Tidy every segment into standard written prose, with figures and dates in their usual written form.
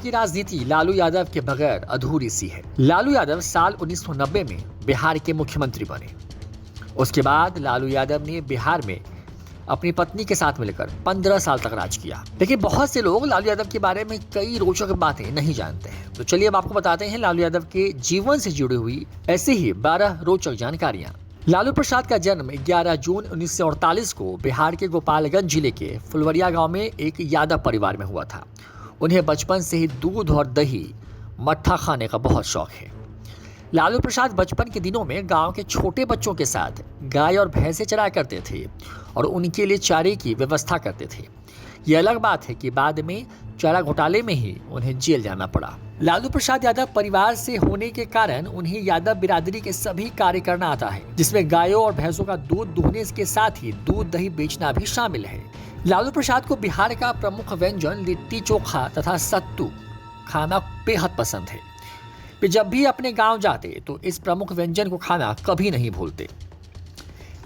की राजनीति लालू यादव के बगैर अधूरी सी है। लालू यादव साल 1990 में बिहार के मुख्यमंत्री बने। उसके बाद लालू यादव ने बिहार में अपनी पत्नी के साथ मिलकर 15 साल तक राज किया। लेकिन बहुत से लोग लालू यादव के बारे में कई रोचक बातें नहीं जानते हैं। तो चलिए अब आपको बताते हैं लालू यादव के जीवन से जुड़ी हुई ऐसी ही 12 रोचक जानकारियां। लालू प्रसाद का जन्म 11 जून 1948 को बिहार के गोपालगंज जिले के फुलवरिया गांव में एक यादव परिवार में हुआ था। उन्हें बचपन से ही दूध और दही मट्ठा खाने का बहुत शौक है। लालू प्रसाद बचपन के दिनों में गांव के छोटे बच्चों के साथ गाय और भैंसे चराया करते थे और उनके लिए चारे की व्यवस्था करते थे। यह अलग बात है कि बाद में चारा घोटाले में ही उन्हें जेल जाना पड़ा। लालू प्रसाद यादव परिवार से होने के कारण उन्हें यादव बिरादरी के सभी कार्य करना आता है, जिसमें गायों और भैंसों का दूध दुहने के साथ ही दूध दही बेचना भी शामिल है। लालू प्रसाद को बिहार का प्रमुख व्यंजन लिट्टी चोखा तथा सत्तू खाना बेहद पसंद है। वे जब भी अपने गांव जाते तो इस प्रमुख व्यंजन को खाना कभी नहीं भूलते।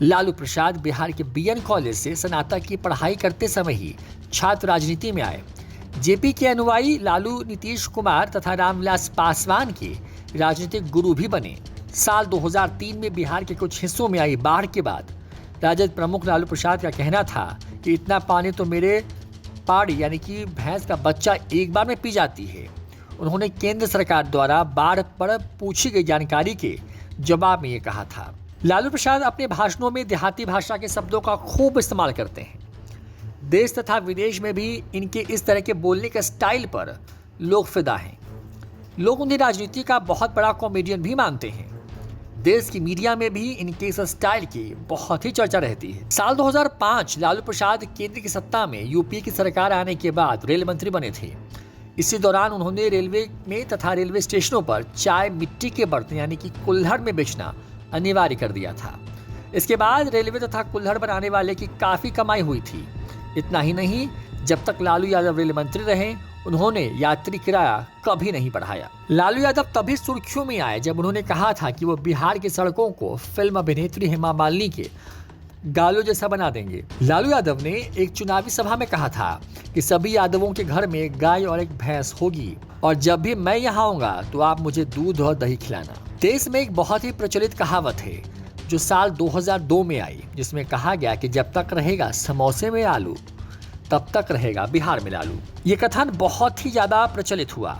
लालू प्रसाद बिहार के बीएन कॉलेज से स्नातक की पढ़ाई करते समय ही छात्र राजनीति में आए। जेपी के अनुयायी लालू नीतीश कुमार तथा रामविलास पासवान के राजनीतिक गुरु भी बने। साल 2003 में बिहार के कुछ हिस्सों में आई बाढ़ के बाद राजद प्रमुख लालू प्रसाद का कहना था कि इतना पानी तो मेरे पाड़ी यानी कि भैंस का बच्चा एक बार में पी जाती है। उन्होंने केंद्र सरकार द्वारा बाढ़ पर पूछी गई जानकारी के जवाब में ये कहा था। लालू प्रसाद अपने भाषणों में देहाती भाषा के शब्दों का खूब इस्तेमाल करते हैं। देश तथा विदेश में भी इनके इस तरह के बोलने के स्टाइल पर लोग फिदा हैं। लोग उन्हें राजनीति का बहुत बड़ा कॉमेडियन भी मानते हैं। देश की मीडिया में भी इनके इस स्टाइल की बहुत ही चर्चा रहती है। साल 2005 लालू प्रसाद केंद्र की सत्ता में यूपीए की सरकार आने के बाद रेल मंत्री बने थे। इसी दौरान उन्होंने रेलवे में तथा रेलवे स्टेशनों पर चाय मिट्टी के बर्तन यानी कि कुल्हड़ में बेचना अनिवार्य कर दिया था। इसके बाद रेलवे तथा कुल्हड़ बनाने वाले की काफी कमाई हुई थी। इतना ही नहीं, जब तक लालू यादव रेल मंत्री रहे उन्होंने यात्री किराया कभी नहीं बढ़ाया। लालू यादव तभी सुर्खियों में आए जब उन्होंने कहा था कि वो बिहार की सड़कों को फिल्म अभिनेत्री हेमा मालिनी के गालों जैसा बना देंगे। लालू यादव ने एक चुनावी सभा में कहा था कि सभी यादवों के घर में एक गाय और एक भैंस होगी और जब भी मैं यहाँ आऊंगा तो आप मुझे दूध और दही खिलाना। देश में एक बहुत ही प्रचलित कहावत है जो साल 2002 में आई, जिसमें कहा गया कि जब तक रहेगा समोसे में आलू तब तक रहेगा बिहार में लालू। ये कथन बहुत ही ज्यादा प्रचलित हुआ।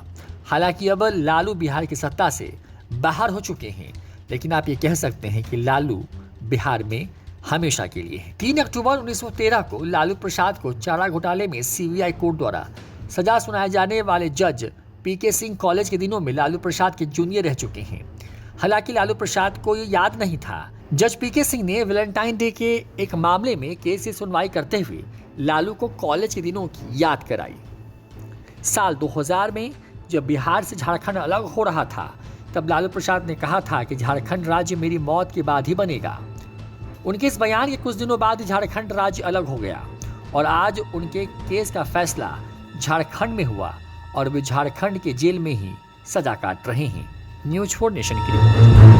हालांकि अब लालू बिहार की सत्ता से बाहर हो चुके हैं, लेकिन आप ये कह सकते हैं कि लालू बिहार में हमेशा के लिए है। 3 अक्टूबर 1913 को लालू प्रसाद को चारा घोटाले में सीबीआई कोर्ट द्वारा सजा सुनाए जाने वाले जज पीके सिंह कॉलेज के दिनों में लालू प्रसाद के जूनियर रह चुके हैं। हालांकि लालू प्रसाद को ये याद नहीं था। जज पीके सिंह ने वैलेंटाइन डे के एक मामले में केस की सुनवाई करते हुए लालू को कॉलेज के दिनों की याद कराई। साल 2000 में जब बिहार से झारखंड अलग हो रहा था तब लालू प्रसाद ने कहा था कि झारखंड राज्य मेरी मौत के बाद ही बनेगा। उनके इस बयान के कुछ दिनों बाद झारखंड राज्य अलग हो गया और आज उनके केस का फैसला झारखंड में हुआ और वे झारखंड के जेल में ही सजा काट रहे हैं। न्यूज़ 4 नेशन की रिपोर्ट।